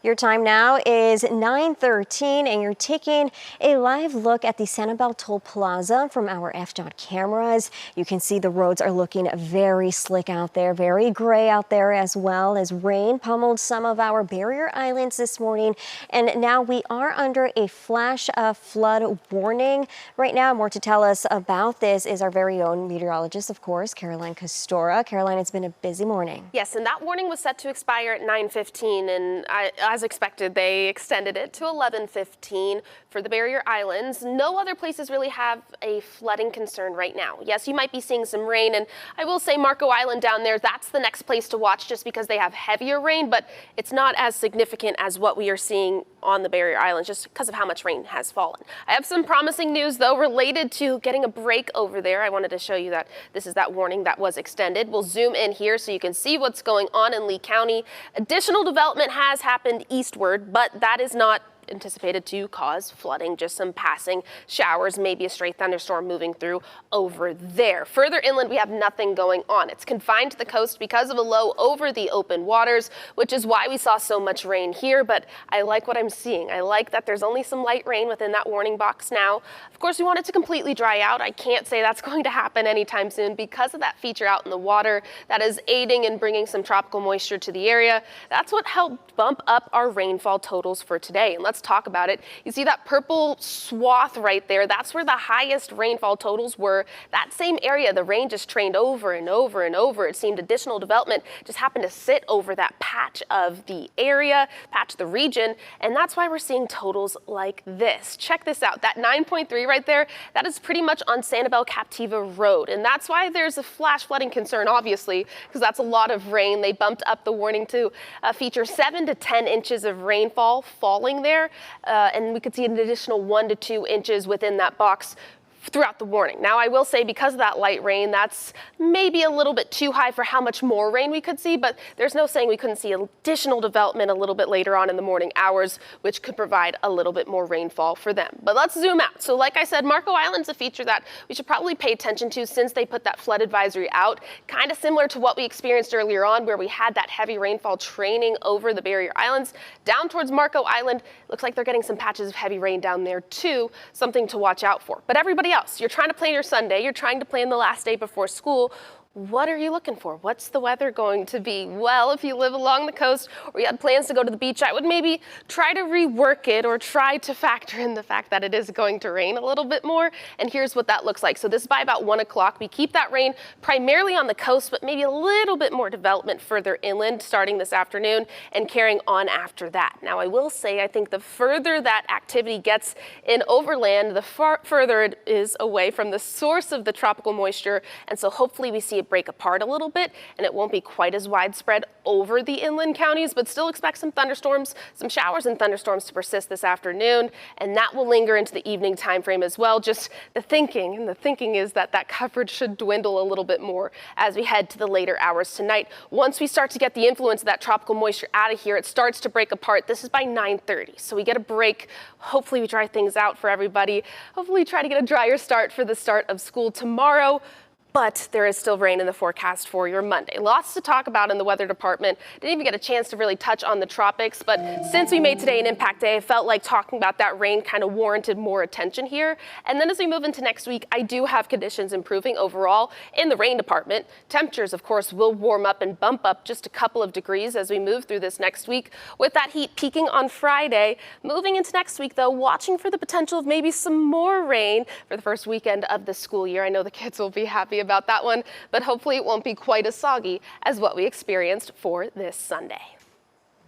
Your time now is 9:13, and you're taking a live look at the Sanibel Toll Plaza from our FDOT cameras. You can see the roads are looking very slick out there, very gray out there as well, as rain pummeled some of our barrier islands this morning. And now we are under a flash flood warning right now. More to tell us about this is our very own meteorologist, of course, Caroline Costora. Caroline, it's been a busy morning. Yes, and that warning was set to expire at 9:15, and as expected, they extended it to 11:15 for the barrier islands. No other places really have a flooding concern right now. Yes, you might be seeing some rain, and I will say Marco Island down there, that's the next place to watch just because they have heavier rain, but it's not as significant as what we are seeing on the barrier islands just because of how much rain has fallen. I have some promising news, though, related to getting a break over there. I wanted to show you that this is that warning that was extended. We'll zoom in here so you can see what's going on in Lee County. Additional development has happened eastward, but that is not anticipated to cause flooding, just some passing showers, maybe a stray thunderstorm moving through over there. Further inland, we have nothing going on. It's confined to the coast because of a low over the open waters, which is why we saw so much rain here, but I like what I'm seeing. I like that there's only some light rain within that warning box now. Of course, we want it to completely dry out. I can't say that's going to happen anytime soon because of that feature out in the water that is aiding in bringing some tropical moisture to the area. That's what helped bump up our rainfall totals for today. And let's talk about it. You see that purple swath right there? That's where the highest rainfall totals were. That same area, the rain just trained over and over and over. It seemed additional development just happened to sit over that patch of the area, patch of the region, and that's why we're seeing totals like this. Check this out. That 9.3 right there, that is pretty much on Sanibel Captiva Road, and that's why there's a flash flooding concern, obviously, because that's a lot of rain. They bumped up the warning to feature 7 to 10 inches of rainfall falling there. And we could see an additional 1 to 2 inches within that box throughout the warning. Now, I will say because of that light rain, that's maybe a little bit too high for how much more rain we could see, but there's no saying we couldn't see additional development a little bit later on in the morning hours, which could provide a little bit more rainfall for them. But let's zoom out. So like I said, Marco Island's a feature that we should probably pay attention to since they put that flood advisory out, kind of similar to what we experienced earlier on where we had that heavy rainfall training over the barrier islands. Down towards Marco Island, looks like they're getting some patches of heavy rain down there too, something to watch out for. But everybody else, you're trying to plan your Sunday, you're trying to plan the last day before school. What are you looking for? What's the weather going to be? Well, if you live along the coast or you had plans to go to the beach, I would maybe try to rework it or try to factor in the fact that it is going to rain a little bit more. And here's what that looks like. So this is by about 1 o'clock. We keep that rain primarily on the coast, but maybe a little bit more development further inland starting this afternoon and carrying on after that. Now, I will say, I think the further that activity gets in overland, the further it is away from the source of the tropical moisture. And so hopefully we see a break apart a little bit and it won't be quite as widespread over the inland counties, but still expect some thunderstorms, some showers and thunderstorms to persist this afternoon, and that will linger into the evening time frame as well. Just the thinking is that that coverage should dwindle a little bit more as we head to the later hours tonight. Once we start to get the influence of that tropical moisture out of here, it starts to break apart. This is by 9:30, so we get a break. Hopefully we dry things out for everybody. Hopefully try to get a drier start for the start of school tomorrow. But there is still rain in the forecast for your Monday. Lots to talk about in the weather department. Didn't even get a chance to really touch on the tropics, but since we made today an impact day, I felt like talking about that rain kind of warranted more attention here. And then as we move into next week, I do have conditions improving overall in the rain department. Temperatures, of course, will warm up and bump up just a couple of degrees as we move through this next week, with that heat peaking on Friday. Moving into next week, though, watching for the potential of maybe some more rain for the first weekend of the school year. I know the kids will be happy about that one, but hopefully it won't be quite as soggy as what we experienced for this Sunday.